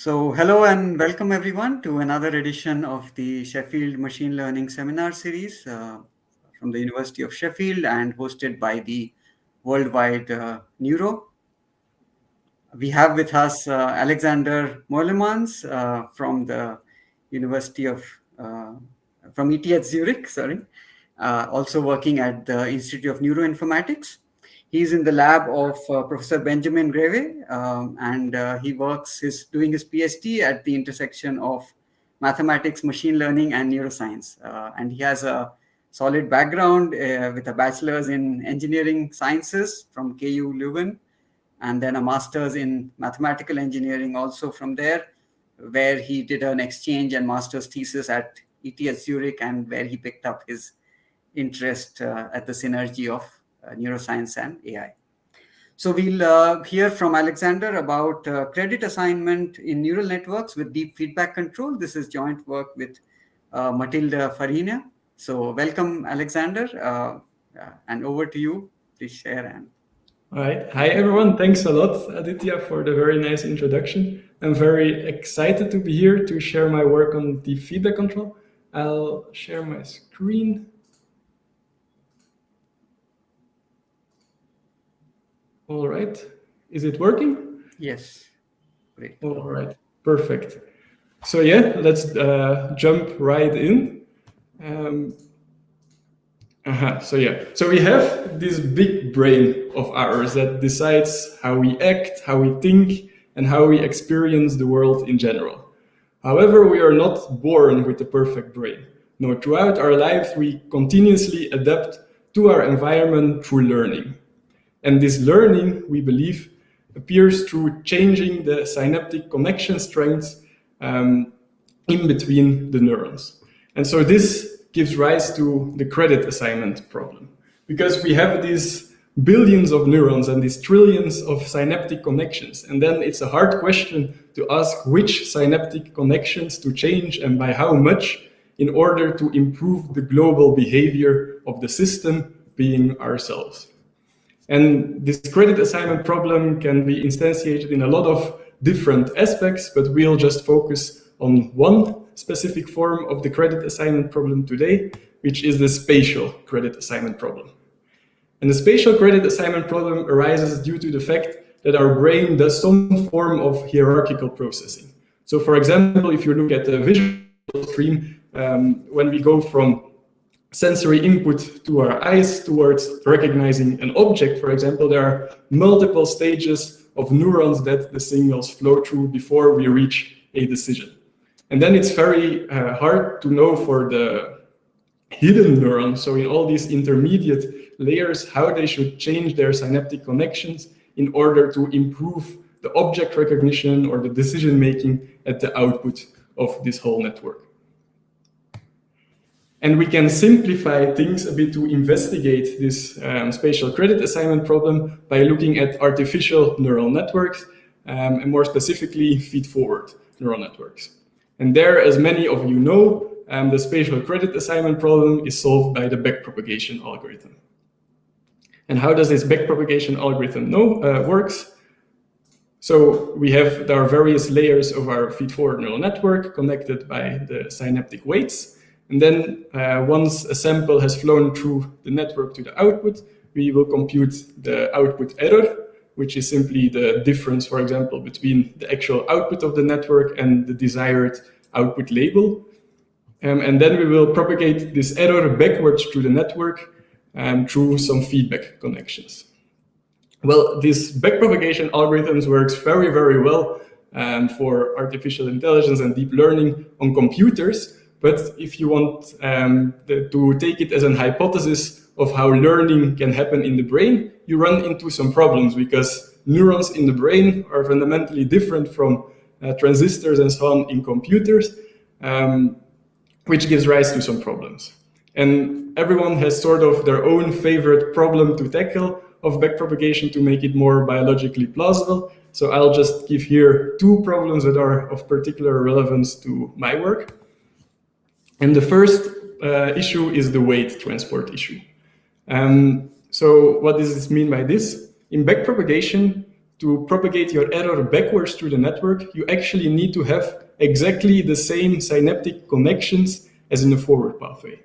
So, hello and welcome everyone to another edition of the Sheffield Machine Learning Seminar Series from the University of Sheffield and hosted by the Worldwide Neuro. We have with us Alexander Meulemans from the University of, from ETH Zurich, sorry, also working at the Institute of Neuroinformatics. He's in the lab of Professor Benjamin Greve, and he's doing his PhD at the intersection of mathematics, machine learning, and neuroscience. And he has a solid background with a bachelor's in engineering sciences from KU Leuven, and then a master's in mathematical engineering also from there, where he did an exchange and master's thesis at ETH Zurich, and where he picked up his interest at the synergy of neuroscience and AI. So we'll hear from Alexander about credit assignment in neural networks with deep feedback control. This is joint work with Matilda Farina. So welcome, Alexander, and over to you. Please share. And all right. Hi, everyone. Thanks a lot, Aditya, for the very nice introduction. I'm very excited to be here to share my work on deep feedback control. I'll share my screen. All right. Is it working? Yes. Great. All right. Perfect. So yeah, let's jump right in. So we have this big brain of ours that decides how we act, how we think, and how we experience the world in general. However, we are not born with a perfect brain. No, throughout our lives, we continuously adapt to our environment through learning. And this learning, we believe, appears through changing the synaptic connection strengths in between the neurons. And so this gives rise to the credit assignment problem. Because we have these billions of neurons and these trillions of synaptic connections. And then it's a hard question to ask which synaptic connections to change and by how much in order to improve the global behavior of the system, being ourselves. And this credit assignment problem can be instantiated in a lot of different aspects, but we'll just focus on one specific form of the credit assignment problem today, which is the spatial credit assignment problem. And the spatial credit assignment problem arises due to the fact that our brain does some form of hierarchical processing. So for example, if you look at the visual stream, when we go from sensory input to our eyes towards recognizing an object, for example, there are multiple stages of neurons that the signals flow through before we reach a decision. And then it's very hard to know for the hidden neurons, so in all these intermediate layers, how they should change their synaptic connections in order to improve the object recognition or the decision making at the output of this whole network. And we can simplify things a bit to investigate this spatial credit assignment problem by looking at artificial neural networks, and more specifically, feed-forward neural networks. And there, as many of you know, the spatial credit assignment problem is solved by the backpropagation algorithm. And how does this backpropagation algorithm works? So there are various layers of our feed-forward neural network connected by the synaptic weights. And then once a sample has flown through the network to the output, we will compute the output error, which is simply the difference, for example, between the actual output of the network and the desired output label. And then we will propagate this error backwards through the network through some feedback connections. Well, this backpropagation algorithms works very, very well for artificial intelligence and deep learning on computers. But if you want to take it as an hypothesis of how learning can happen in the brain, you run into some problems because neurons in the brain are fundamentally different from transistors and so on in computers, which gives rise to some problems. And everyone has sort of their own favorite problem to tackle of backpropagation to make it more biologically plausible. So I'll just give here two problems that are of particular relevance to my work. And the first issue is the weight transport issue. So what does this mean by this? In backpropagation, to propagate your error backwards through the network, you actually need to have exactly the same synaptic connections as in the forward pathway.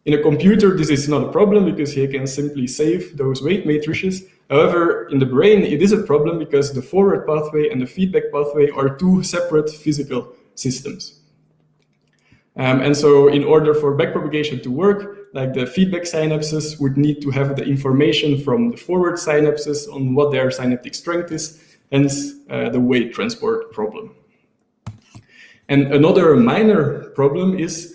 In a computer, this is not a problem because you can simply save those weight matrices. However, in the brain, it is a problem because the forward pathway and the feedback pathway are two separate physical systems. And so in order for backpropagation to work, like the feedback synapses would need to have the information from the forward synapses on what their synaptic strength is, hence the weight transport problem. And another minor problem is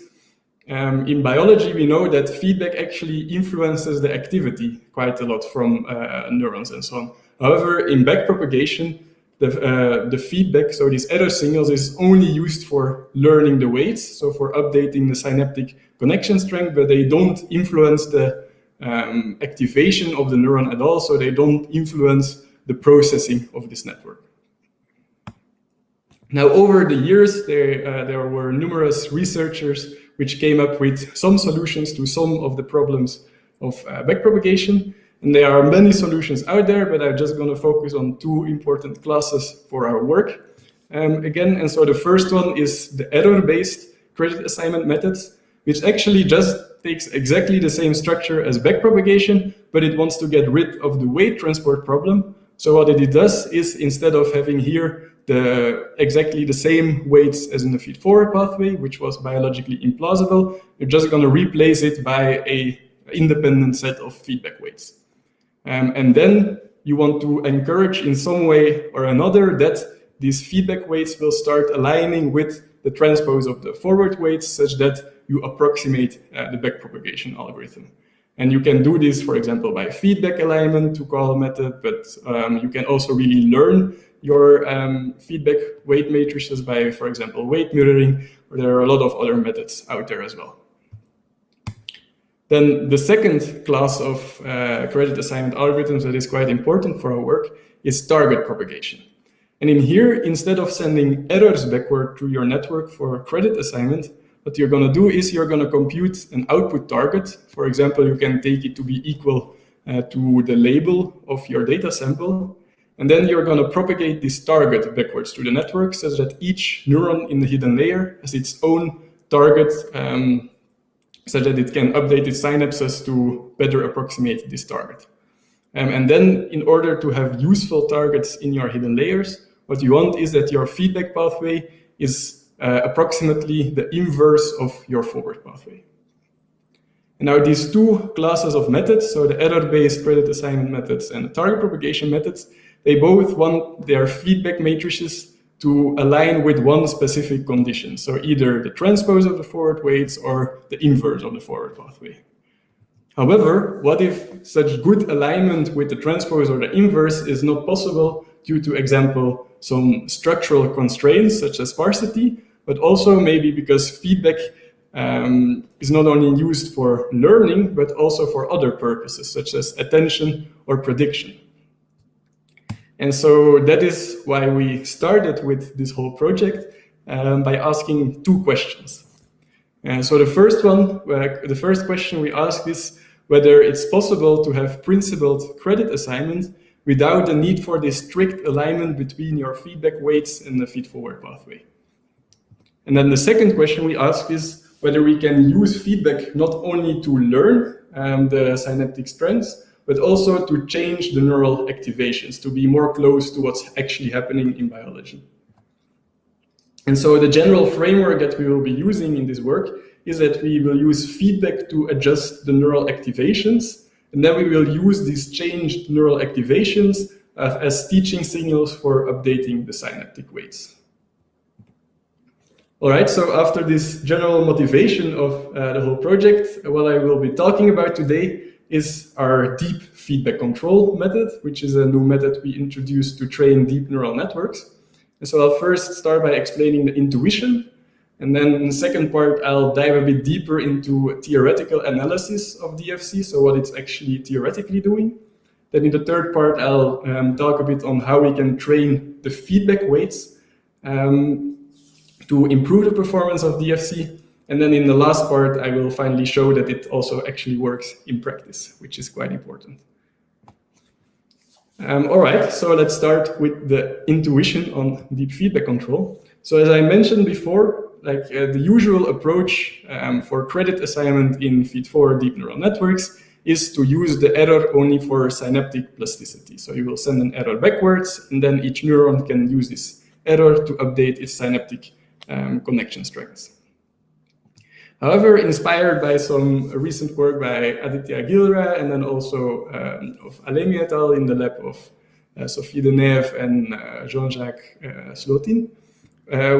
in biology, we know that feedback actually influences the activity quite a lot from neurons and so on. However, in backpropagation, the feedback, so these error signals, is only used for learning the weights, so for updating the synaptic connection strength, but they don't influence the activation of the neuron at all, so they don't influence the processing of this network. Now, over the years, there were numerous researchers which came up with some solutions to some of the problems of backpropagation. And there are many solutions out there, but I'm just going to focus on two important classes for our work. Again, and so the first one is the error-based credit assignment methods, which actually just takes exactly the same structure as backpropagation, but it wants to get rid of the weight transport problem. So what it does is, instead of having here exactly the same weights as in the feed-forward pathway, which was biologically implausible, you're just going to replace it by an independent set of feedback weights. And then you want to encourage in some way or another that these feedback weights will start aligning with the transpose of the forward weights such that you approximate the backpropagation algorithm. And you can do this, for example, by feedback alignment to call a method, but you can also really learn your feedback weight matrices by, for example, weight mirroring, or there are a lot of other methods out there as well. Then the second class of credit assignment algorithms that is quite important for our work is target propagation. And in here, instead of sending errors backward through your network for credit assignment, what you're going to do is you're going to compute an output target. For example, you can take it to be equal to the label of your data sample. And then you're going to propagate this target backwards through the network such that each neuron in the hidden layer has its own target, such that it can update its synapses to better approximate this target. And then in order to have useful targets in your hidden layers, what you want is that your feedback pathway is approximately the inverse of your forward pathway. And now these two classes of methods, so the error-based credit assignment methods and the target propagation methods, they both want their feedback matrices to align with one specific condition. So either the transpose of the forward weights or the inverse of the forward pathway. However, what if such good alignment with the transpose or the inverse is not possible due to, example, some structural constraints such as sparsity, but also maybe because feedback is not only used for learning, but also for other purposes, such as attention or prediction. And so that is why we started with this whole project by asking two questions. So the first question we asked is whether it's possible to have principled credit assignment without the need for this strict alignment between your feedback weights and the feed-forward pathway. And then the second question we ask is whether we can use feedback not only to learn the synaptic strengths, but also to change the neural activations, to be more close to what's actually happening in biology. And so the general framework that we will be using in this work is that we will use feedback to adjust the neural activations, and then we will use these changed neural activations as teaching signals for updating the synaptic weights. All right, so after this general motivation of the whole project, what I will be talking about today is our deep feedback control method, which is a new method we introduced to train deep neural networks. And so I'll first start by explaining the intuition. And then in the second part, I'll dive a bit deeper into theoretical analysis of DFC, so what it's actually theoretically doing. Then in the third part, I'll talk a bit on how we can train the feedback weights to improve the performance of DFC. And then in the last part, I will finally show that it also actually works in practice, which is quite important. All right, so let's start with the intuition on deep feedback control. So as I mentioned before, like the usual approach for credit assignment in feed-forward deep neural networks is to use the error only for synaptic plasticity. So you will send an error backwards, and then each neuron can use this error to update its synaptic connection strengths. However, inspired by some recent work by Aditya Gilra and then also of Alemi et al. In the lab of Sophie Deneve and Jean-Jacques Slotin,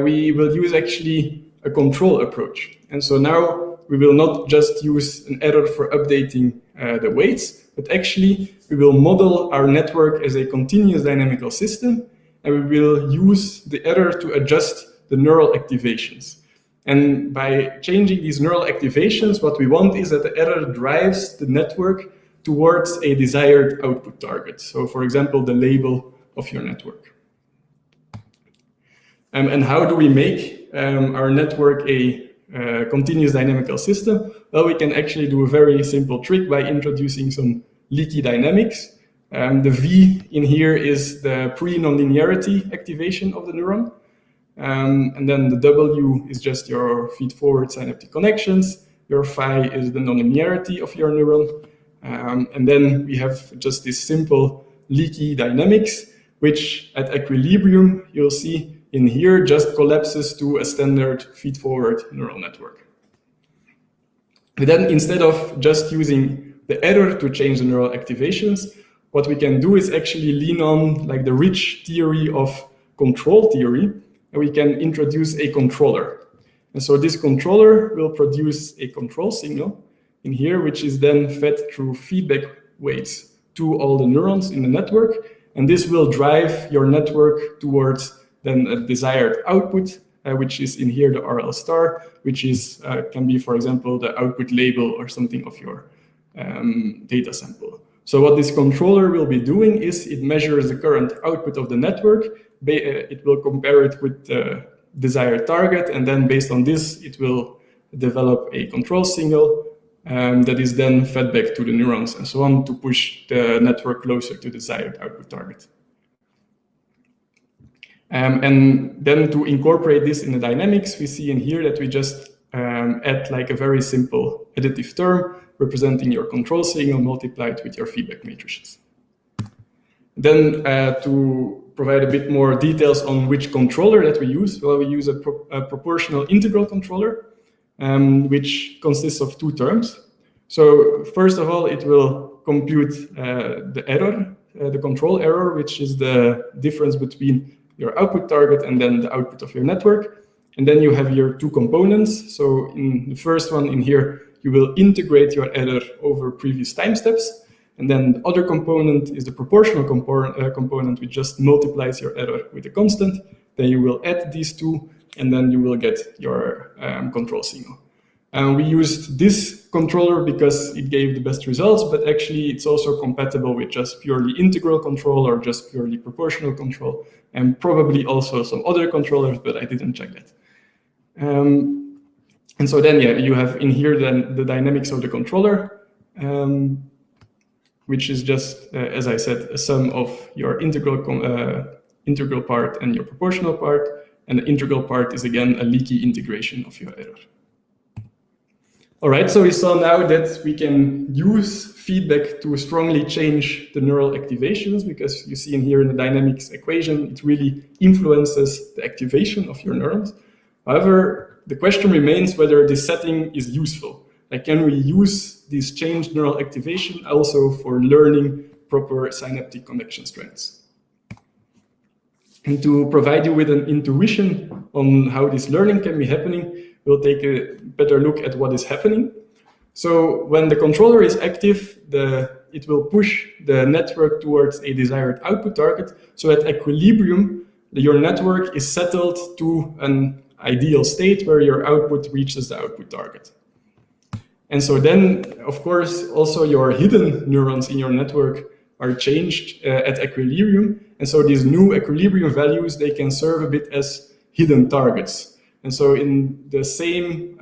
we will use actually a control approach. And so now we will not just use an error for updating the weights, but actually we will model our network as a continuous dynamical system, and we will use the error to adjust the neural activations. And by changing these neural activations, what we want is that the error drives the network towards a desired output target. So for example, the label of your network. And how do we make our network a continuous dynamical system? Well, we can actually do a very simple trick by introducing some leaky dynamics. The V in here is the pre-nonlinearity activation of the neuron. And then the W is just your feed-forward synaptic connections. Your phi is the nonlinearity of your neuron. And then we have just this simple leaky dynamics, which at equilibrium, you'll see in here just collapses to a standard feed-forward neural network. But then instead of just using the error to change the neural activations, what we can do is actually lean on like the rich theory of control theory, and we can introduce a controller. And so this controller will produce a control signal in here, which is then fed through feedback weights to all the neurons in the network. And this will drive your network towards then a desired output, which is in here the RL star, which is can be, for example, the output label or something of your data sample. So what this controller will be doing is it measures the current output of the network. It will compare it with the desired target, and then based on this, it will develop a control signal that is then fed back to the neurons and so on to push the network closer to the desired output target. And then to incorporate this in the dynamics, we see in here that we just add like a very simple additive term representing your control signal multiplied with your feedback matrices. Then to provide a bit more details on which controller that we use, well, we use a proportional integral controller, which consists of two terms. So first of all, it will compute the error, the control error, which is the difference between your output target and then the output of your network. And then you have your two components. So in the first one in here, you will integrate your error over previous time steps. And then the other component is the proportional component, which just multiplies your error with a constant. Then you will add these two, and then you will get your control signal. We used this controller because it gave the best results, but actually it's also compatible with just purely integral control or just purely proportional control, and probably also some other controllers, but I didn't check that. And so then, yeah, you have in here then the dynamics of the controller, which is just, as I said, a sum of your integral part and your proportional part. And the integral part is, again, a leaky integration of your error. All right, so we saw now that we can use feedback to strongly change the neural activations, because you see in here in the dynamics equation, it really influences the activation of your neurons. However, the question remains whether this setting is useful. Like, can we use this changed neural activation also for learning proper synaptic connection strengths? And to provide you with an intuition on how this learning can be happening, we'll take a better look at what is happening. So when the controller is active, it will push the network towards a desired output target. So at equilibrium, your network is settled to an ideal state where your output reaches the output target. And so then, of course, also your hidden neurons in your network are changed at equilibrium. And so these new equilibrium values, they can serve a bit as hidden targets. And so in the same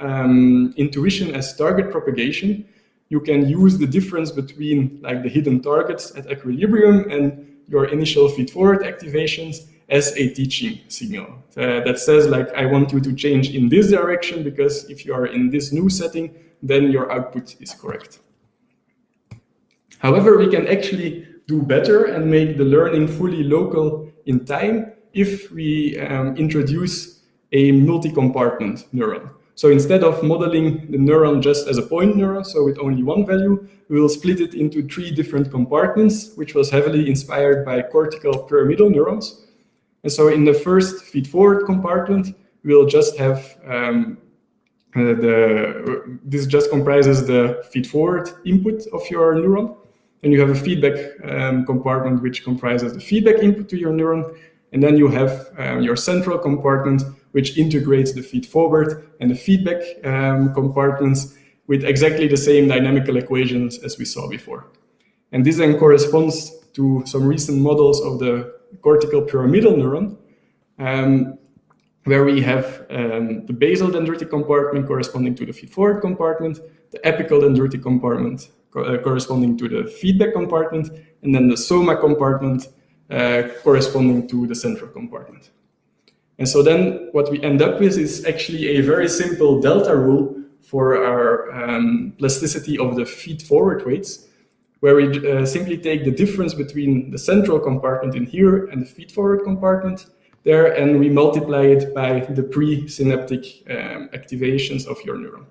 intuition as target propagation, you can use the difference between like the hidden targets at equilibrium and your initial feed-forward activations as a teaching signal that says, like, I want you to change in this direction because if you are in this new setting, then your output is correct. However, we can actually do better and make the learning fully local in time if we introduce a multi-compartment neuron. So instead of modeling the neuron just as a point neuron, so with only one value, we will split it into 3 different compartments, which was heavily inspired by cortical pyramidal neurons. And so in the first feed-forward compartment, we'll just have this just comprises the feed-forward input of your neuron. And you have a feedback compartment which comprises the feedback input to your neuron. And then you have your central compartment which integrates the feed-forward and the feedback compartments with exactly the same dynamical equations as we saw before. And this then corresponds to some recent models of the cortical pyramidal neuron, where we have the basal dendritic compartment corresponding to the feed-forward compartment, the apical dendritic compartment corresponding to the feedback compartment, and then the soma compartment corresponding to the central compartment. And so then what we end up with is actually a very simple delta rule for our plasticity of the feed-forward weights, where we simply take the difference between the central compartment in here and the feed-forward compartment there, and we multiply it by the pre-synaptic activations of your neuron.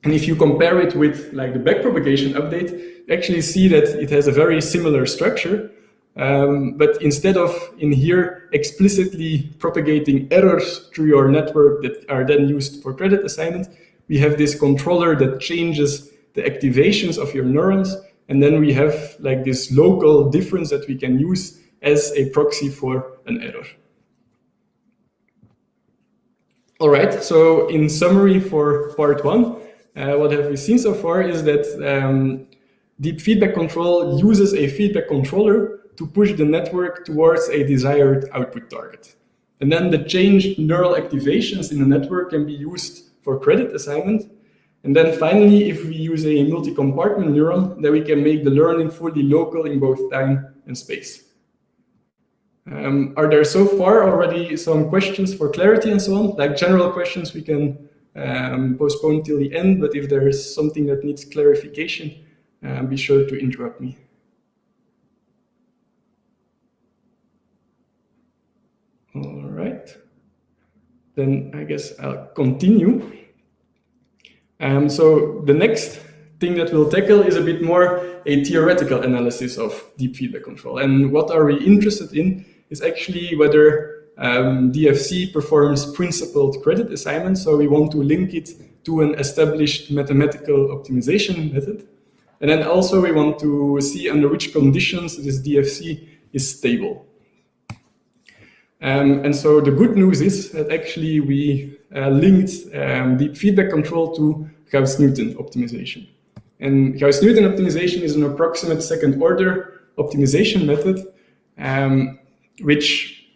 And if you compare it with like the backpropagation update, you actually see that it has a very similar structure, but instead of in here explicitly propagating errors through your network that are then used for credit assignment, we have this controller that changes the activations of your neurons, and then we have like this local difference that we can use as a proxy for an error. All right, so in summary for part 1, what have we seen so far is that deep feedback control uses a feedback controller to push the network towards a desired output target. And then the changed neural activations in the network can be used for credit assignment. And then finally, if we use a multi-compartment neuron, then we can make the learning fully local in both time and space. Are there so far already some questions for clarity and so on? Like general questions we can postpone till the end, but if there is something that needs clarification, be sure to interrupt me. All right, then I guess I'll continue. So the next thing that we'll tackle is a bit more a theoretical analysis of deep feedback control. And what are we interested in is actually whether DFC performs principled credit assignment. So we want to link it to an established mathematical optimization method. And then also we want to see under which conditions this DFC is stable. And so the good news is that actually we linked deep feedback control to Gauss-Newton optimization. And Gauss-Newton optimization is an approximate second order optimization method, which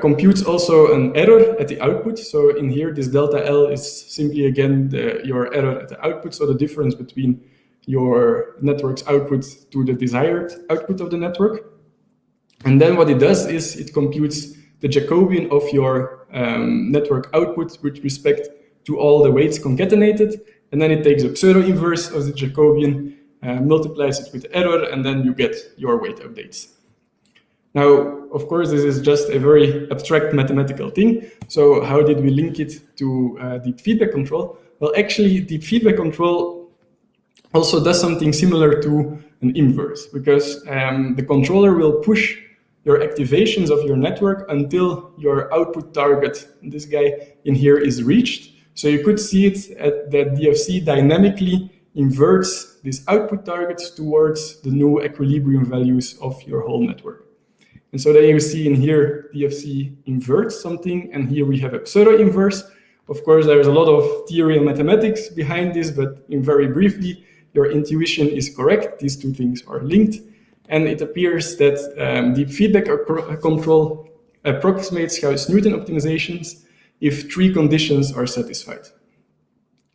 computes also an error at the output. So in here, this delta L is simply again your error at the output. So the difference between your network's output to the desired output of the network. And then what it does is it computes the Jacobian of your network output with respect to all the weights concatenated. And then it takes a pseudo-inverse of the Jacobian, multiplies it with error, and then you get your weight updates. Now, of course, this is just a very abstract mathematical thing. So how did we link it to deep feedback control? Well, actually, deep feedback control also does something similar to an inverse, because the controller will push your activations of your network until your output target, this guy in here, is reached. So you could see it at that DFC dynamically inverts these output targets towards the new equilibrium values of your whole network. And so then you see in here, DFC inverts something, and here we have a pseudo-inverse. Of course, there's a lot of theory and mathematics behind this, but in very briefly, your intuition is correct. These two things are linked. And it appears that deep feedback control approximates Gauss-Newton optimizations if three conditions are satisfied.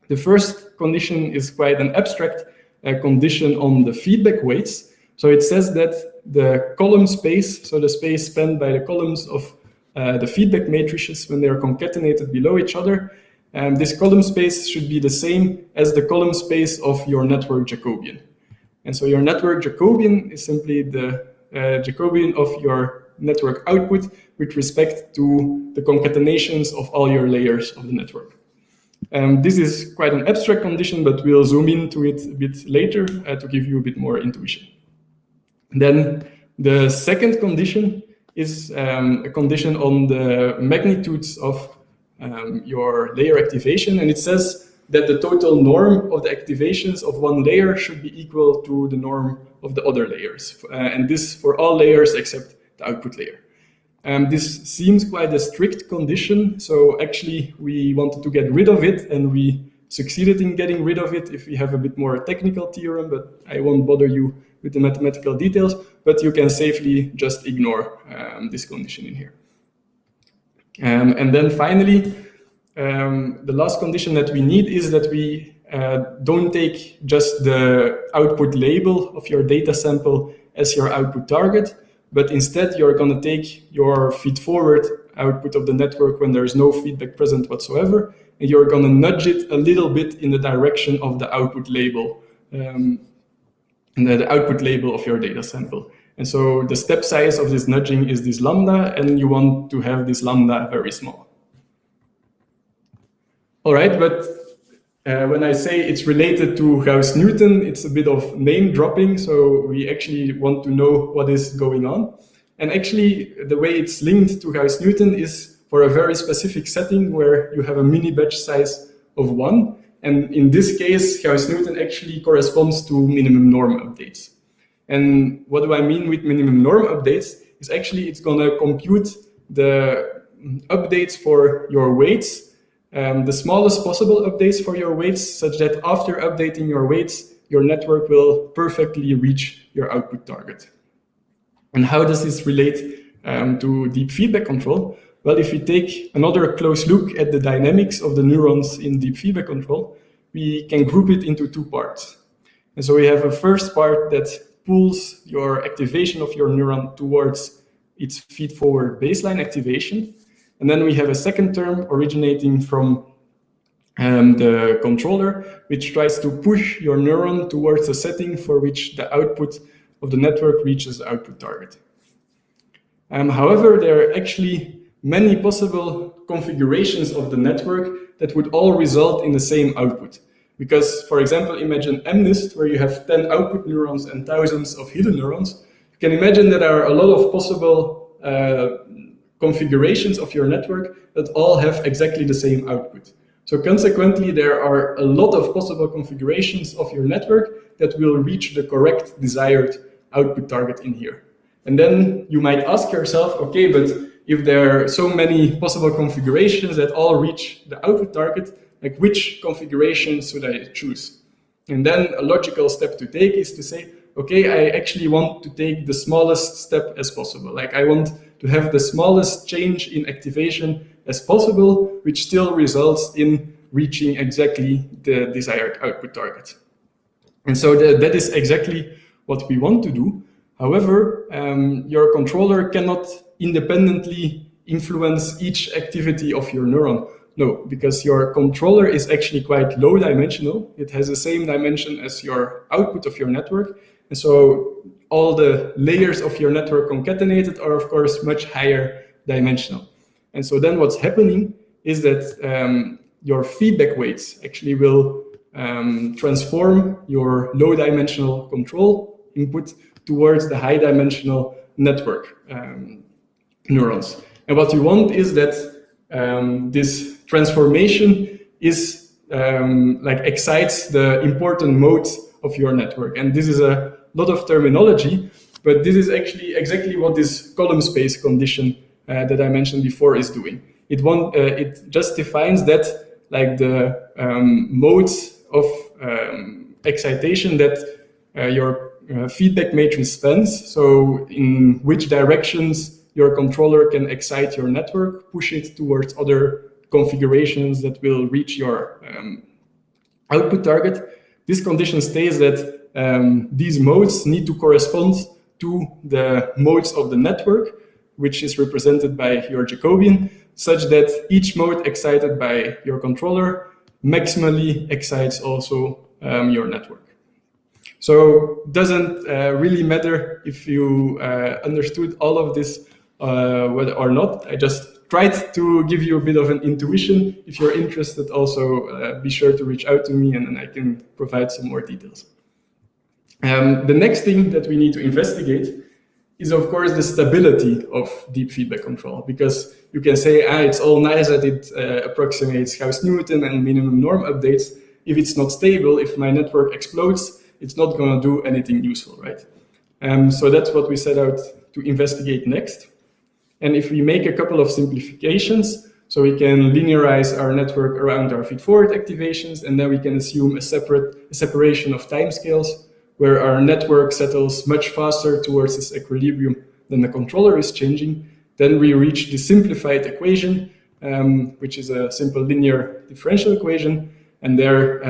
The first condition is quite an abstract condition on the feedback weights. So it says that the column space, so the space spanned by the columns of the feedback matrices when they are concatenated below each other, this column space should be the same as the column space of your network Jacobian. And so your network Jacobian is simply the Jacobian of your network output with respect to the concatenations of all your layers of the network. This is quite an abstract condition, but we'll zoom into it a bit later to give you a bit more intuition. Then the second condition is a condition on the magnitudes of your layer activation, and it says that the total norm of the activations of one layer should be equal to the norm of the other layers, and this for all layers except the output layer. This seems quite a strict condition, so actually we wanted to get rid of it, and we succeeded in getting rid of it if we have a bit more technical theorem, but I won't bother you with the mathematical details, but you can safely just ignore this condition in here. And then finally, the last condition that we need is that we don't take just the output label of your data sample as your output target, but instead you're going to take your feed-forward output of the network when there's no feedback present whatsoever, and you're going to nudge it a little bit in the direction of the output label, the output label of your data sample. And so the step size of this nudging is this lambda, and you want to have this lambda very small. All right, but when I say it's related to Gauss-Newton, it's a bit of name dropping, so we actually want to know what is going on. And actually, the way it's linked to Gauss-Newton is for a very specific setting where you have a mini batch size of 1. And in this case, Gauss-Newton actually corresponds to minimum norm updates. And what do I mean with minimum norm updates? Is actually it's going to compute the updates for your weights, the smallest possible updates for your weights, such that after updating your weights, your network will perfectly reach your output target. And how does this relate to deep feedback control? Well, if we take another close look at the dynamics of the neurons in deep feedback control, we can group it into two parts. And so we have a first part that pulls your activation of your neuron towards its feed-forward baseline activation. And then we have a second term originating from the controller, which tries to push your neuron towards a setting for which the output of the network reaches the output target. However, there are actually many possible configurations of the network that would all result in the same output. Because, for example, imagine MNIST, where you have 10 output neurons and thousands of hidden neurons. You can imagine that there are a lot of possible configurations of your network that all have exactly the same output. So consequently, there are a lot of possible configurations of your network that will reach the correct desired output target in here. And then you might ask yourself, okay, but if there are so many possible configurations that all reach the output target, like which configuration should I choose? And then a logical step to take is to say, okay, I actually want to take the smallest step as possible. Like I want to have the smallest change in activation as possible, which still results in reaching exactly the desired output target. And so that is exactly what we want to do. However, your controller cannot independently influence each activity of your neuron. No, because your controller is actually quite low dimensional. It has the same dimension as your output of your network. And so all the layers of your network concatenated are, of course, much higher dimensional. And so then what's happening is that your feedback weights actually will transform your low dimensional control input towards the high dimensional network neurons. And what you want is that this transformation is excites the important modes of your network. And this is a lot of terminology, but this is actually exactly what this column space condition that I mentioned before is doing. It just defines that like the modes of excitation that your feedback matrix spans. So in which directions your controller can excite your network, push it towards other configurations that will reach your output target. This condition states that these modes need to correspond to the modes of the network, which is represented by your Jacobian, such that each mode excited by your controller maximally excites also your network. So it doesn't really matter if you understood all of this or not. I just tried to give you a bit of an intuition. If you're interested, also be sure to reach out to me and then I can provide some more details. The next thing that we need to investigate is, of course, the stability of deep feedback control, because you can say, it's all nice that it approximates Gauss-Newton and minimum norm updates. If it's not stable, if my network explodes, it's not going to do anything useful, right? So that's what we set out to investigate next. And if we make a couple of simplifications, so we can linearize our network around our feed-forward activations, and then we can assume a separation of timescales, where our network settles much faster towards this equilibrium than the controller is changing. Then we reach the simplified equation, which is a simple linear differential equation. And there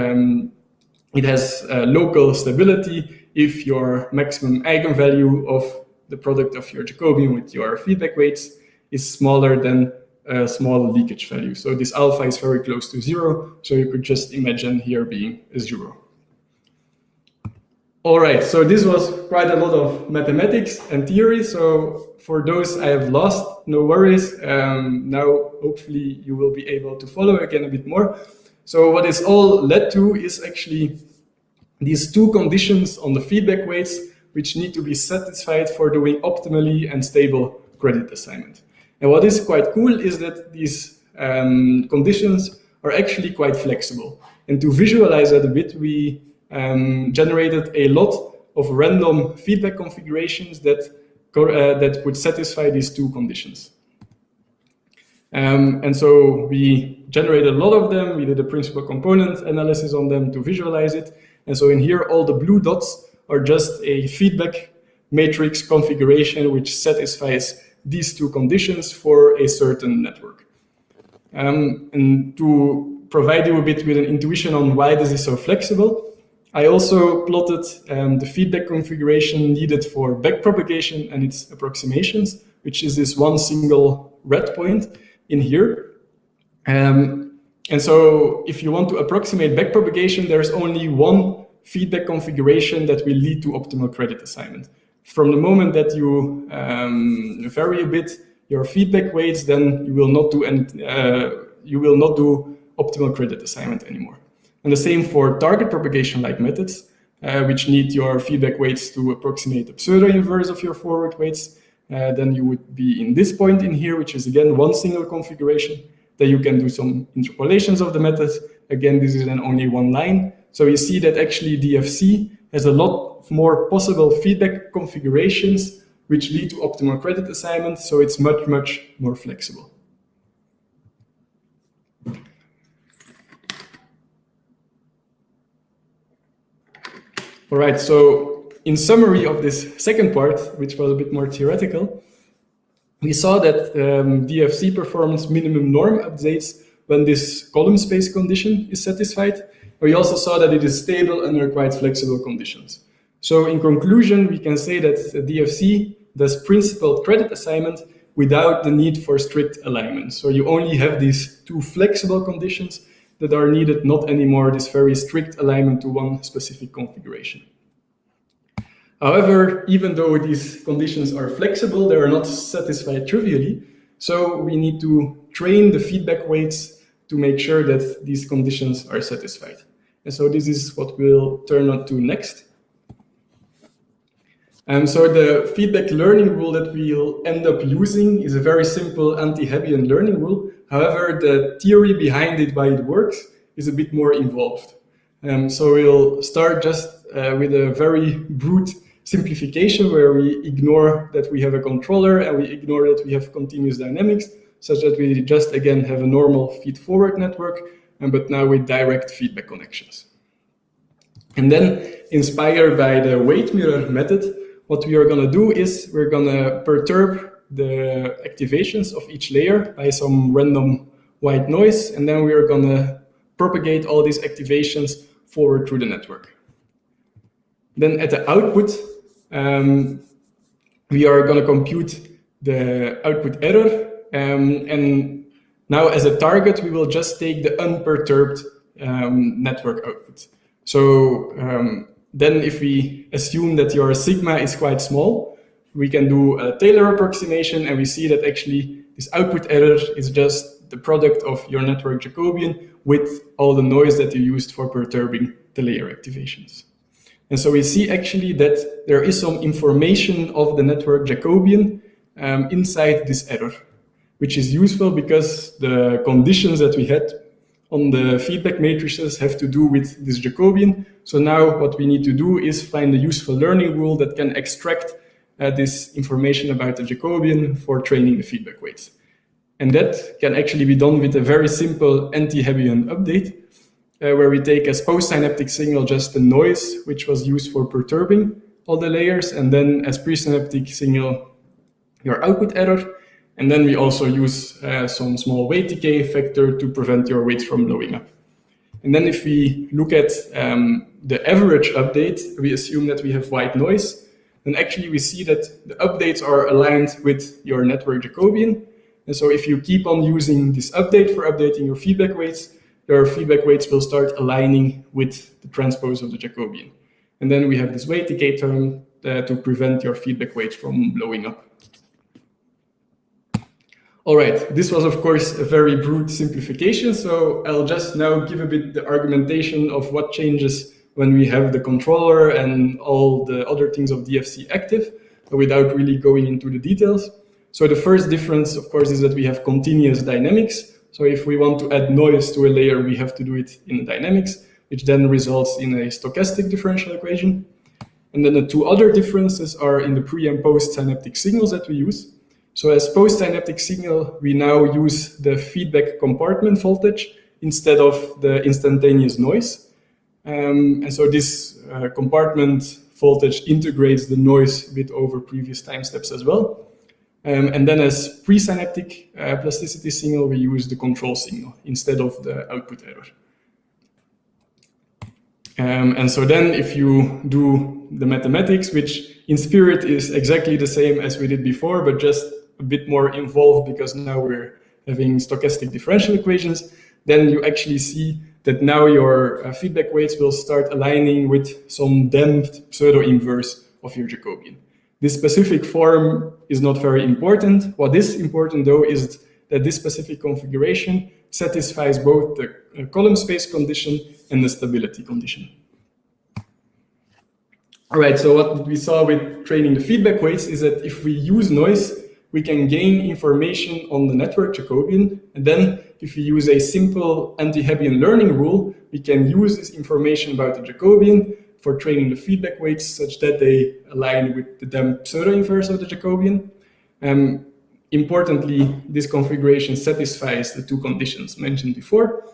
it has local stability if your maximum eigenvalue of the product of your Jacobian with your feedback weights is smaller than a small leakage value. So this alpha is very close to 0. So you could just imagine here being a 0. All right, so this was quite a lot of mathematics and theory. So for those I have lost, no worries. Now, hopefully, you will be able to follow again a bit more. So what this all led to is actually these two conditions on the feedback weights, which need to be satisfied for doing optimally and stable credit assignment. And what is quite cool is that these conditions are actually quite flexible. And to visualize that a bit, we generated a lot of random feedback configurations that would satisfy these two conditions. And so we generated a lot of them. We did a principal component analysis on them to visualize it. And so in here, all the blue dots are just a feedback matrix configuration which satisfies these two conditions for a certain network. And to provide you a bit with an intuition on why this is so flexible, I also plotted the feedback configuration needed for backpropagation and its approximations, which is this one single red point in here. And so if you want to approximate backpropagation, there's only one feedback configuration that will lead to optimal credit assignment. From the moment that you vary a bit your feedback weights, then you will not do optimal credit assignment anymore. And the same for target propagation-like methods, which need your feedback weights to approximate the pseudo-inverse of your forward weights. Then you would be in this point in here, which is again one single configuration. Then you can do some interpolations of the methods. Again, this is then only one line. So you see that actually DFC has a lot more possible feedback configurations which lead to optimal credit assignment. So it's much, much more flexible. All right, so in summary of this second part, which was a bit more theoretical, we saw that DFC performs minimum norm updates when this column space condition is satisfied. We also saw that it is stable under quite flexible conditions. So in conclusion, we can say that DFC does principal credit assignment without the need for strict alignment. So you only have these two flexible conditions that are needed, not anymore this very strict alignment to one specific configuration. However, even though these conditions are flexible, they are not satisfied trivially. So we need to train the feedback weights to make sure that these conditions are satisfied. And so this is what we'll turn on to next. So the feedback learning rule that we'll end up using is a very simple anti-Hebbian learning rule. However, the theory behind it, why it works, is a bit more involved. So we'll start just with a very brute simplification where we ignore that we have a controller and we ignore that we have continuous dynamics, such that we just again have a normal feed-forward network, but now with direct feedback connections. And then, inspired by the weight mirror method, what we are going to do is we're going to perturb the activations of each layer by some random white noise, and then we are going to propagate all these activations forward through the network. Then at the output, we are going to compute the output error, and now as a target, we will just take the unperturbed network output. So then if we assume that your sigma is quite small, we can do a Taylor approximation, and we see that actually this output error is just the product of your network Jacobian with all the noise that you used for perturbing the layer activations. And so we see actually that there is some information of the network Jacobian inside this error, which is useful because the conditions that we had on the feedback matrices have to do with this Jacobian. So now what we need to do is find a useful learning rule that can extract this information about the Jacobian for training the feedback weights. And that can actually be done with a very simple anti-Hebbian update, where we take as postsynaptic signal just the noise, which was used for perturbing all the layers, and then as presynaptic signal your output error. And then we also use some small weight decay factor to prevent your weights from blowing up. And then if we look at the average update, we assume that we have white noise. And actually we see that the updates are aligned with your network Jacobian. And so if you keep on using this update for updating your feedback weights, your feedback weights will start aligning with the transpose of the Jacobian. And then we have this weight decay term to prevent your feedback weights from blowing up. All right, this was of course a very brute simplification, so I'll just now give a bit the argumentation of what changes when we have the controller and all the other things of DFC active, without really going into the details. So the first difference, of course, is that we have continuous dynamics. So if we want to add noise to a layer, we have to do it in dynamics, which then results in a stochastic differential equation. And then the two other differences are in the pre and post synaptic signals that we use. So as post-synaptic signal, we now use the feedback compartment voltage instead of the instantaneous noise. And so this compartment voltage integrates the noise a bit over previous time steps as well. And then as presynaptic plasticity signal, we use the control signal instead of the output error. And so then if you do the mathematics, which in spirit is exactly the same as we did before, but just a bit more involved because now we're having stochastic differential equations, then you actually see that now your feedback weights will start aligning with some damped pseudo-inverse of your Jacobian. This specific form is not very important. What is important though is that this specific configuration satisfies both the column space condition and the stability condition. All right, so what we saw with training the feedback weights is that if we use noise, we can gain information on the network Jacobian. And then if we use a simple anti-Hebbian learning rule, we can use this information about the Jacobian for training the feedback weights such that they align with the damped pseudo-inverse of the Jacobian. Importantly, this configuration satisfies the two conditions mentioned before.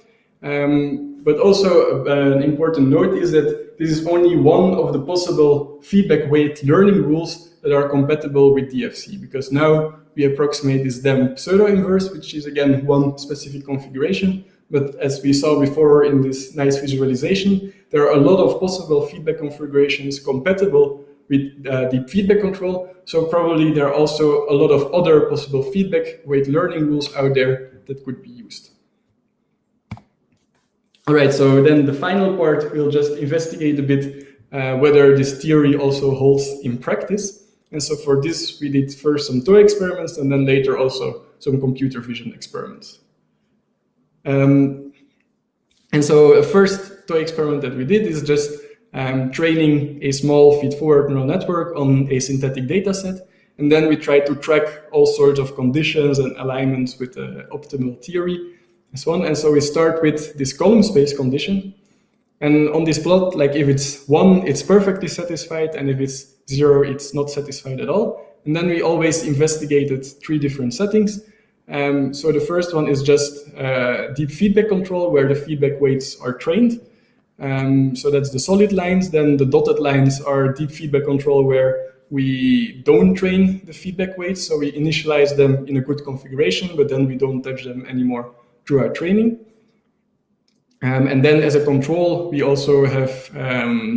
But also an important note is that this is only one of the possible feedback weight learning rules that are compatible with DFC, because now we approximate this damped pseudo-inverse, which is again one specific configuration. But as we saw before in this nice visualization, there are a lot of possible feedback configurations compatible with deep feedback control. So probably there are also a lot of other possible feedback weight learning rules out there that could be used. All right, so then the final part, we'll just investigate a bit whether this theory also holds in practice. And so for this, we did first some toy experiments and then later also some computer vision experiments. And so a first toy experiment that we did is just training a small feed-forward neural network on a synthetic data set. And then we try to track all sorts of conditions and alignments with the optimal theory and so on. And so we start with this column space condition. And on this plot, like if it's 1, it's perfectly satisfied. And if it's 0, it's not satisfied at all. And then we always investigated 3 different settings. So the first one is just deep feedback control, where the feedback weights are trained. So that's the solid lines. Then the dotted lines are deep feedback control, where we don't train the feedback weights. So we initialize them in a good configuration, but then we don't touch them anymore through our training. And then as a control, we also have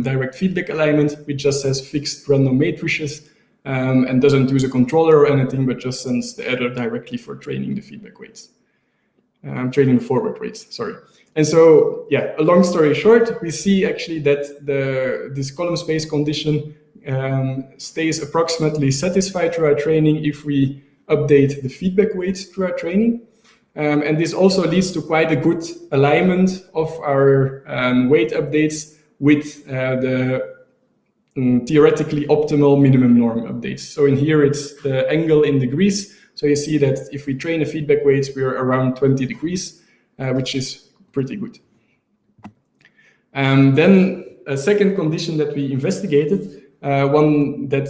direct feedback alignment, which just has fixed random matrices and doesn't use a controller or anything, but just sends the error directly for training the feedback weights. Training forward weights, sorry. And so, yeah, a long story short, we see actually that this column space condition stays approximately satisfied through our training if we update the feedback weights through our training. And this also leads to quite a good alignment of our weight updates with the theoretically optimal minimum norm updates. So in here, it's the angle in degrees. So you see that if we train the feedback weights, we are around 20 degrees, which is pretty good. Then a second condition that we investigated, one that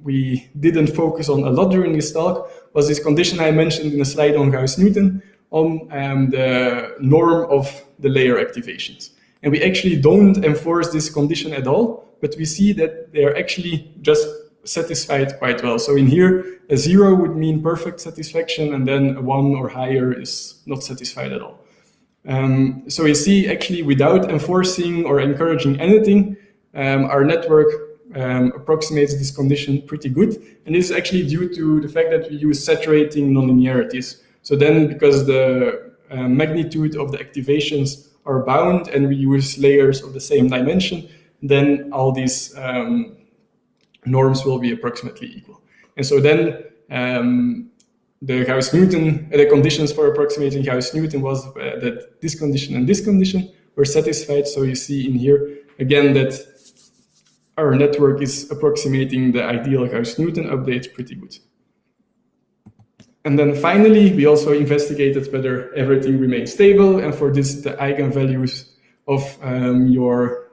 we didn't focus on a lot during this talk, was this condition I mentioned in a slide on Gauss-Newton on the norm of the layer activations. And we actually don't enforce this condition at all, but we see that they're actually just satisfied quite well. So in here, a 0 would mean perfect satisfaction, and then a 1 or higher is not satisfied at all. So you see, actually, without enforcing or encouraging anything, our network approximates this condition pretty good. And this is actually due to the fact that we use saturating nonlinearities. So then, because the magnitude of the activations are bound and we use layers of the same dimension, then all these norms will be approximately equal. And so then the Gauss-Newton, the conditions for approximating Gauss-Newton was that this condition and this condition were satisfied. So you see in here, again, that our network is approximating the ideal Gauss-Newton updates pretty good. And then finally, we also investigated whether everything remains stable. And for this, the eigenvalues of your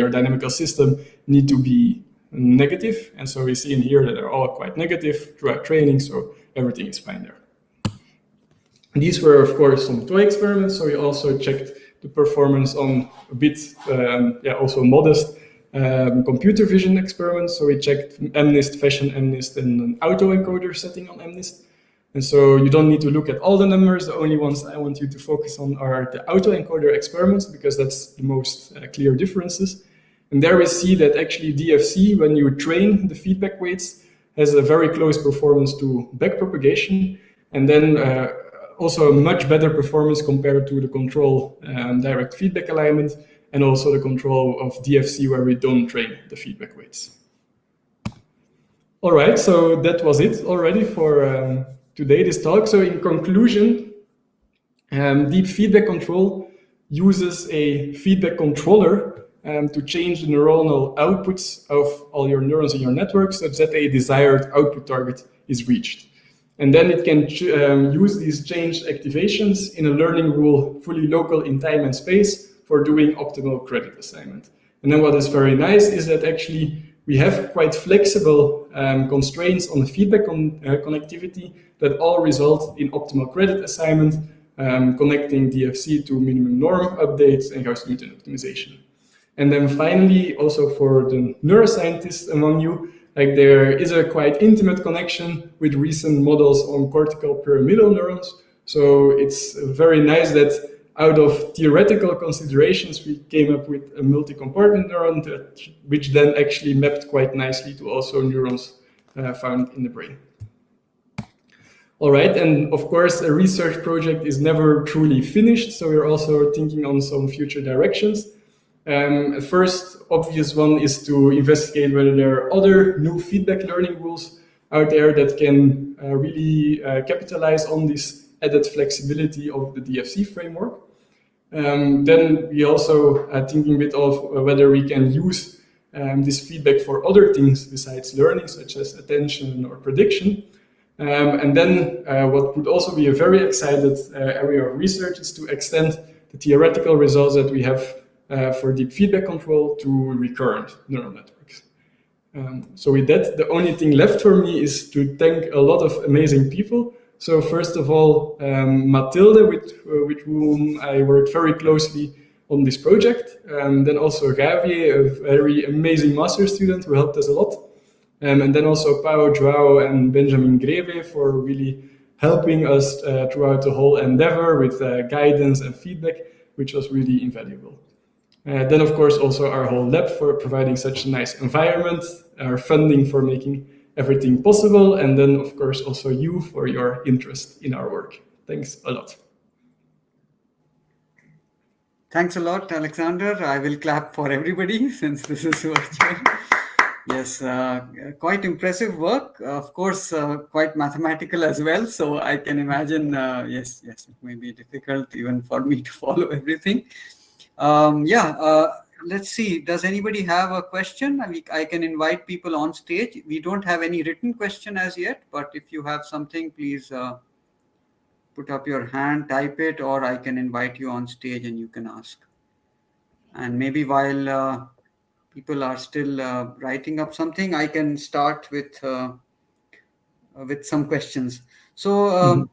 dynamical system need to be negative. And so we see in here that they're all quite negative throughout training, so everything is fine there. And these were, of course, some toy experiments. So we also checked the performance on a bit, also modest computer vision experiments. So we checked MNIST, fashion MNIST, and an autoencoder setting on MNIST. And so you don't need to look at all the numbers. The only ones I want you to focus on are the autoencoder experiments, because that's the most clear differences. And there we see that actually DFC, when you train the feedback weights, has a very close performance to backpropagation, and then also a much better performance compared to the control direct feedback alignment, and also the control of DFC, where we don't train the feedback weights. All right, so that was it already for today, this talk. So in conclusion, deep feedback control uses a feedback controller to change the neuronal outputs of all your neurons in your network such that a desired output target is reached. And then it can use these changed activations in a learning rule fully local in time and space for doing optimal credit assignment. And then what is very nice is that actually we have quite flexible constraints on the feedback connectivity that all result in optimal credit assignment, connecting DFC to minimum norm updates and Gauss-Newton optimization. And then finally, also for the neuroscientists among you, like there is a quite intimate connection with recent models on cortical pyramidal neurons. So it's very nice that out of theoretical considerations, we came up with a multi-compartment neuron which then actually mapped quite nicely to also neurons found in the brain. All right, and of course, a research project is never truly finished. So we're also thinking on some future directions. The first obvious one is to investigate whether there are other new feedback learning rules out there that can really capitalize on this added flexibility of the DFC framework. Then we also are thinking a bit of whether we can use this feedback for other things besides learning, such as attention or prediction. And then what would also be a very excited area of research is to extend the theoretical results that we have for deep feedback control to recurrent neural networks. So with that, the only thing left for me is to thank a lot of amazing people. So first of all, Mathilde, with whom I worked very closely on this project. Then also Javier, a very amazing master student who helped us a lot. And then also Pao, Joao, and Benjamin Greve for really helping us throughout the whole endeavor with guidance and feedback, which was really invaluable. Then, of course, also our whole lab for providing such a nice environment, our funding for making everything possible, and then, of course, also you for your interest in our work. Thanks a lot. Thanks a lot, Alexander. I will clap for everybody since this is virtual. Yes, quite impressive work. Of course, quite mathematical as well. So I can imagine, yes, it may be difficult even for me to follow everything. Let's see. Does anybody have a question? I can invite people on stage. We don't have any written question as yet, but if you have something, please put up your hand, type it, or I can invite you on stage and you can ask. And maybe while people are still writing up something, I can start with some questions. So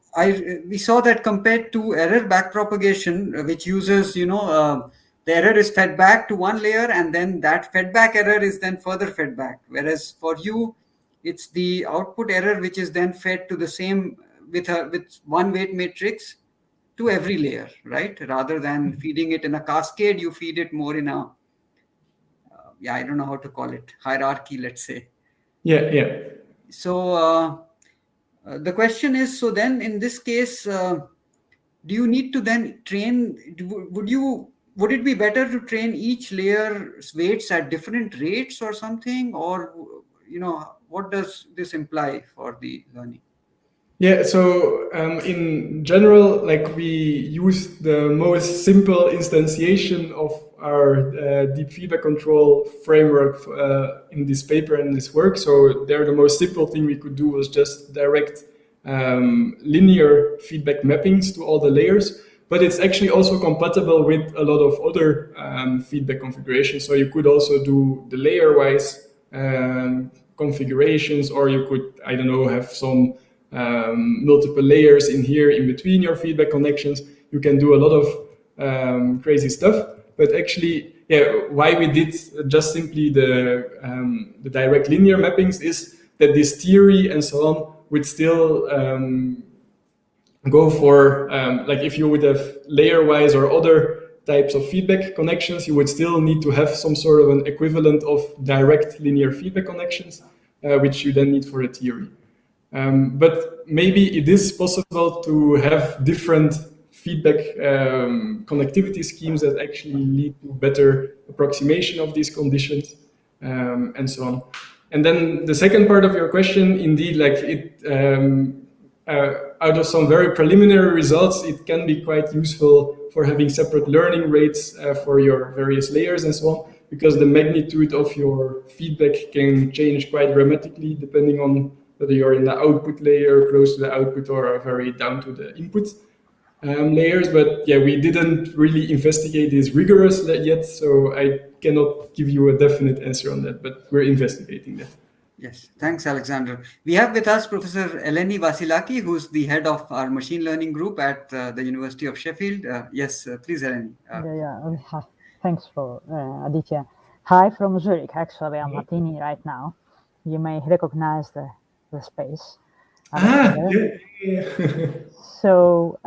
we saw that compared to error backpropagation, which uses, the error is fed back to one layer and then that fed back error is then further fed back. Whereas for you, it's the output error which is then fed to the same with one weight matrix to every layer, right? Rather than feeding it in a cascade, you feed it more in a, I don't know how to call it, hierarchy, let's say. Yeah. So the question is, so then in this case, do you need to then train, would it be better to train each layer's weights at different rates or something? Or, what does this imply for the learning? Yeah, so in general, like we use the most simple instantiation of our deep feedback control framework in this paper and this work. So there, the most simple thing we could do was just direct linear feedback mappings to all the layers. But it's actually also compatible with a lot of other feedback configurations. So you could also do the layer-wise configurations, or you could, I don't know, have some multiple layers in here in between your feedback connections. You can do a lot of crazy stuff. But actually, why we did just simply the direct linear mappings is that this theory and so on would still go for, like if you would have layer-wise or other types of feedback connections, you would still need to have some sort of an equivalent of direct linear feedback connections, which you then need for a theory. But maybe it is possible to have different feedback connectivity schemes that actually lead to better approximation of these conditions, and so on. And then the second part of your question, indeed, like it, out of some very preliminary results, it can be quite useful for having separate learning rates for your various layers and so on, because the magnitude of your feedback can change quite dramatically depending on whether you're in the output layer, close to the output, or very down to the input layers. But we didn't really investigate this rigorously yet, so I cannot give you a definite answer on that, but we're investigating that. Yes, thanks, Alexander. We have with us Professor Eleni Vasilaki, who's the head of our machine learning group at the University of Sheffield. Yes, please, Eleni. Thanks for Aditya. Hi from Zurich. Actually, I'm at Uni right now. You may recognize the space. So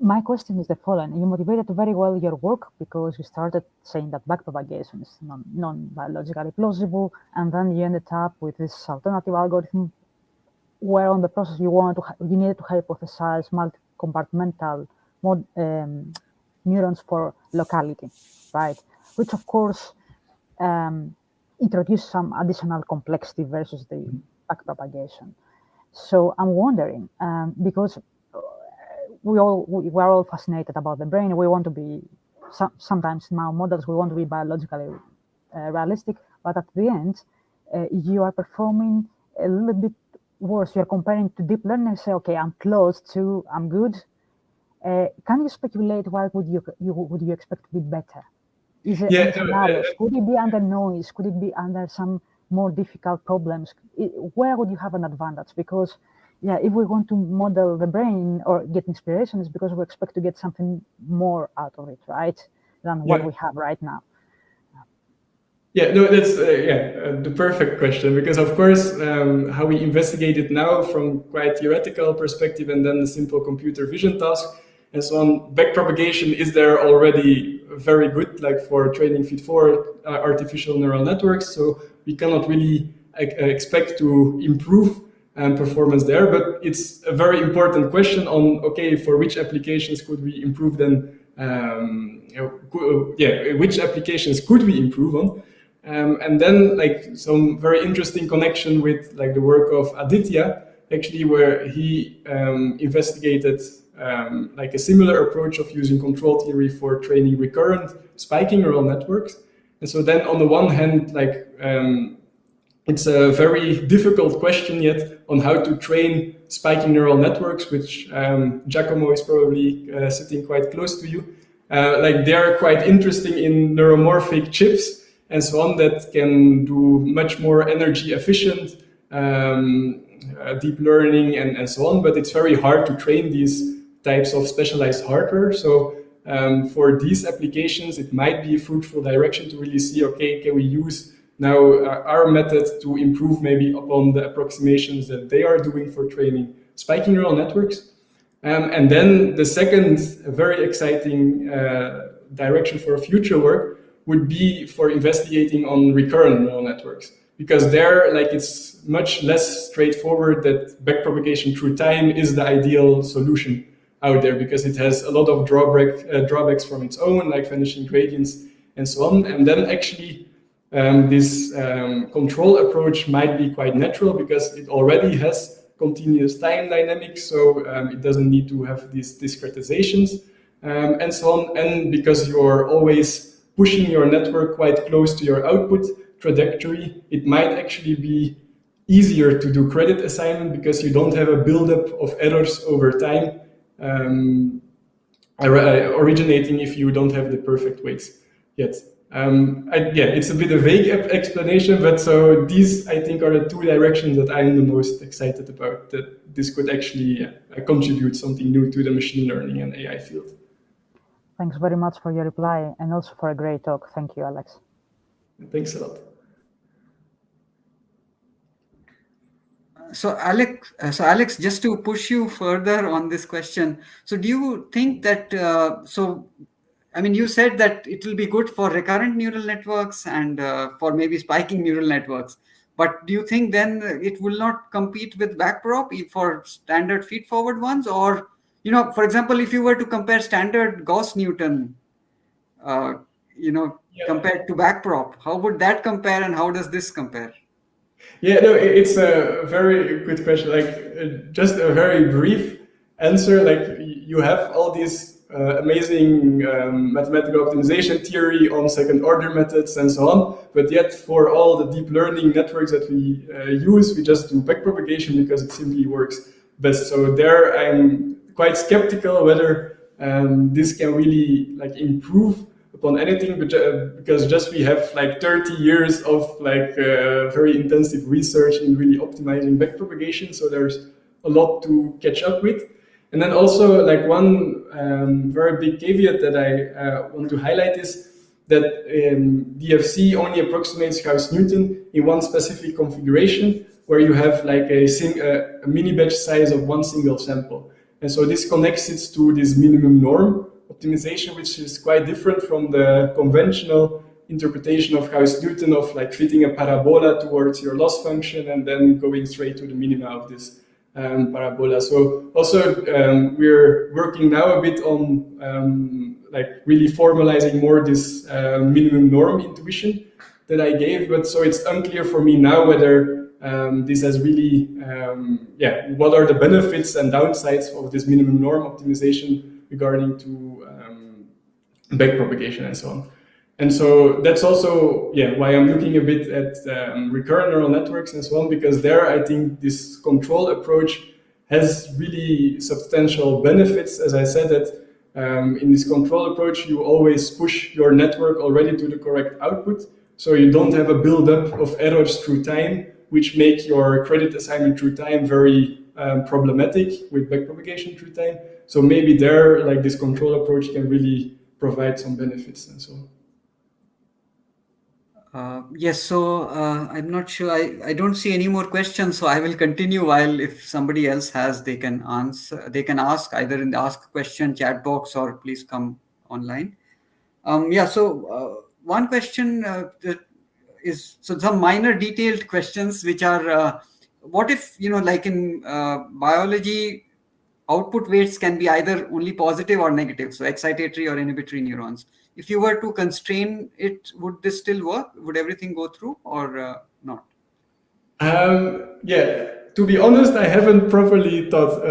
my question is the following. You motivated very well your work because you started saying that backpropagation is non-biologically plausible, and then you ended up with this alternative algorithm where on the process you needed to hypothesize multi-compartmental neurons for locality, right? Which of course introduce some additional complexity versus the backpropagation. So I'm wondering, because we're all fascinated about the brain. We want to be, sometimes in our models, we want to be biologically realistic, but at the end, you are performing a little bit worse. You're comparing to deep learning and say, okay, I'm close to, I'm good. Can you speculate why would you expect to be better? Is it could it be under noise? Could it be under some more difficult problems? Where would you have an advantage? Because if we want to model the brain or get inspiration, it's because we expect to get something more out of it, right? Than what we have right now. That's the perfect question, because of course, how we investigate it now from quite theoretical perspective and then the simple computer vision task, and so on. Backpropagation is there already very good, like for training feed forward artificial neural networks. So we cannot really expect to improve performance there, but it's a very important question on, okay, for which applications could we improve then? Which applications could we improve on? And then like some very interesting connection with like the work of Aditya, actually, where he investigated like a similar approach of using control theory for training recurrent spiking neural networks. And so then on the one hand, like it's a very difficult question yet on how to train spiking neural networks, which Giacomo is probably sitting quite close to you. Like they are quite interesting in neuromorphic chips and so on that can do much more energy efficient deep learning and so on, but it's very hard to train these types of specialized hardware. So for these applications, it might be a fruitful direction to really see, okay, can we use now our method to improve maybe upon the approximations that they are doing for training spiking neural networks. And then the second very exciting direction for future work would be for investigating on recurrent neural networks, because there, like, it's much less straightforward that backpropagation through time is the ideal solution out there, because it has a lot of drawbacks from its own, like vanishing gradients and so on. And then actually this control approach might be quite natural because it already has continuous time dynamics, so it doesn't need to have these discretizations and so on. And because you're always pushing your network quite close to your output trajectory, it might actually be easier to do credit assignment because you don't have a buildup of errors over time originating if you don't have the perfect weights yet. It's a bit of a vague explanation, but so these, I think, are the two directions that I'm the most excited about, that this could actually contribute something new to the machine learning and AI field. Thanks very much for your reply and also for a great talk. Thank you, Alex. Thanks a lot. So Alex, just to push you further on this question, so do you think that, you said that it will be good for recurrent neural networks and for maybe spiking neural networks, but do you think then it will not compete with backprop for standard feed-forward ones? Or, for example, if you were to compare standard Gauss-Newton, compared to backprop, how would that compare and how does this compare? Yeah, no, it's a very good question. Like, just a very brief answer. Like, you have all these amazing mathematical optimization theory on second-order methods and so on, but yet for all the deep learning networks that we use, we just do backpropagation because it simply works best. So there, I'm quite skeptical whether this can really like improve upon anything, because just we have like 30 years of like very intensive research in really optimizing backpropagation. So there's a lot to catch up with. And then also like one very big caveat that I want to highlight is that DFC only approximates Gauss-Newton in one specific configuration where you have like a mini batch size of one single sample. And so this connects it to this minimum norm optimization, which is quite different from the conventional interpretation of Gauss-Newton of like fitting a parabola towards your loss function and then going straight to the minima of this parabola. So also we're working now a bit on like really formalizing more this minimum norm intuition that I gave, but so it's unclear for me now whether this has really, what are the benefits and downsides of this minimum norm optimization regarding to backpropagation and so on. And so that's also why I'm looking a bit at recurrent neural networks and so on, because there I think this control approach has really substantial benefits. As I said, that in this control approach, you always push your network already to the correct output. So you don't have a buildup of errors through time, which make your credit assignment through time very problematic with backpropagation through time. So maybe there, like this control approach can really provide some benefits and so on. Yes, so I'm not sure. I don't see any more questions, so I will continue. While if somebody else has, they can answer. They can ask either in the ask question chat box or please come online. Yeah. So one question that is so some minor detailed questions which are what if like in biology output weights can be either only positive or negative, so excitatory or inhibitory neurons. If you were to constrain it, would this still work? Would everything go through or not? Yeah, to be honest, I haven't properly thought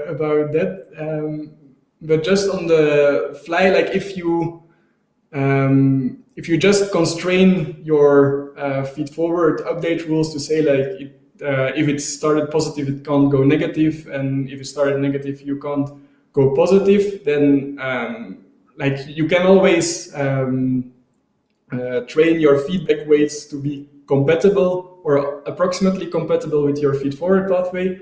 about that. But just on the fly, like if you just constrain your feed forward update rules to say like if it started positive, it can't go negative, and if it started negative, you can't go positive, then like you can always train your feedback weights to be compatible or approximately compatible with your feed forward pathway.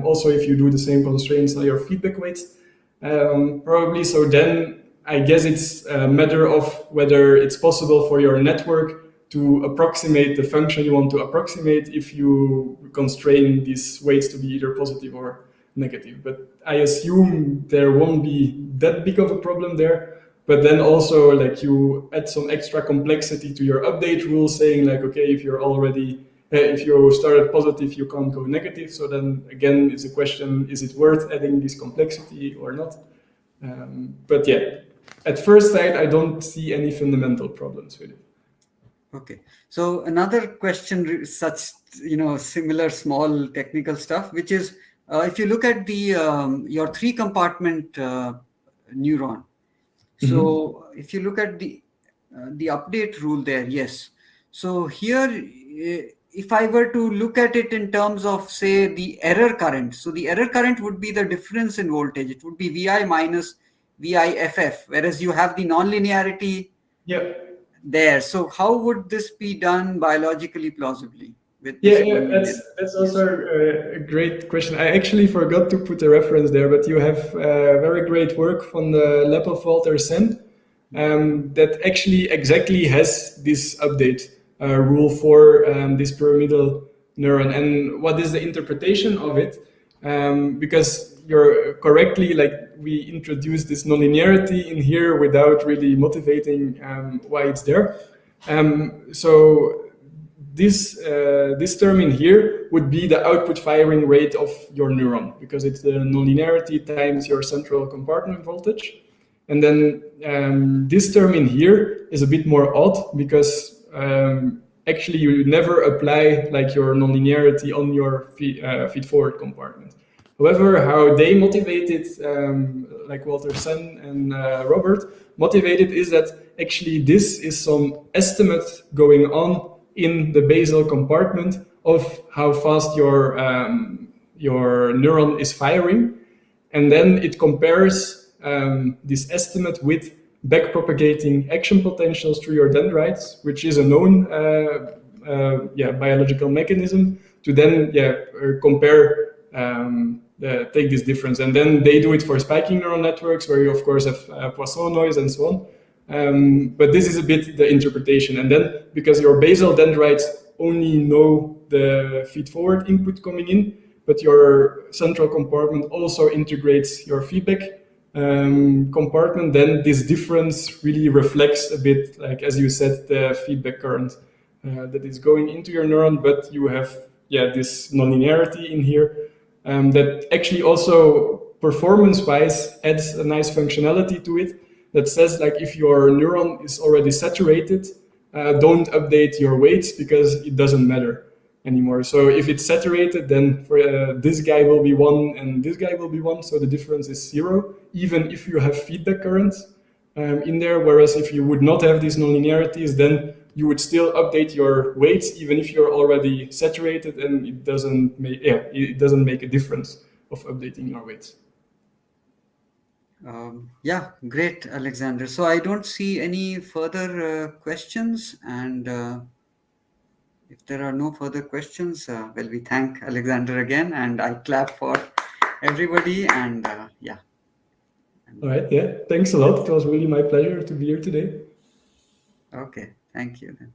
Also, if you do the same constraints on your feedback weights, probably. So then I guess it's a matter of whether it's possible for your network to approximate the function you want to approximate if you constrain these weights to be either positive or negative. But I assume there won't be that big of a problem there. But then also like you add some extra complexity to your update rule saying like, okay, if you're already, if you started positive, you can't go negative. So then again, it's a question, is it worth adding this complexity or not? But yeah, at first sight, I don't see any fundamental problems with it. Okay. So another question, such similar small technical stuff, which is if you look at the your 3-compartment neuron. So if you look at the update rule there, yes. So here, if I were to look at it in terms of say the error current, so the error current would be the difference in voltage. It would be VI minus VIFF, whereas you have the nonlinearity there. So how would this be done biologically plausibly? With this that's also a great question. I actually forgot to put a reference there, but you have very great work from the lab of Walter Sen that actually exactly has this update rule for this pyramidal neuron. And what is the interpretation of it? Because you're correctly, like we introduced this nonlinearity in here without really motivating why it's there. So this term in here would be the output firing rate of your neuron, because it's the nonlinearity times your central compartment voltage. And then this term in here is a bit more odd, because actually you never apply like your nonlinearity on your feed forward compartment. However, how they motivated, like Walter Sen and Robert motivated, is that actually this is some estimate going on in the basal compartment of how fast your neuron is firing, and then it compares this estimate with backpropagating action potentials through your dendrites, which is a known biological mechanism, to then compare take this difference. And then they do it for spiking neural networks, where you of course have Poisson noise and so on. But this is a bit the interpretation. And then because your basal dendrites only know the feed forward input coming in, but your central compartment also integrates your feedback compartment, then this difference really reflects a bit, like as you said, the feedback current that is going into your neuron. But you have this nonlinearity in here that actually also performance-wise adds a nice functionality to it, that says like if your neuron is already saturated, don't update your weights because it doesn't matter anymore. So if it's saturated, then for this guy will be 1 and this guy will be 1, so the difference is 0, even if you have feedback currents in there. Whereas if you would not have these nonlinearities, then you would still update your weights even if you're already saturated, and it doesn't make a difference of updating your weights. Great, Alexander. So I don't see any further questions, and if there are no further questions, we thank Alexander again, and I clap for everybody. And All right. Yeah. Thanks a lot. It was really my pleasure to be here today. Okay. Thank you then.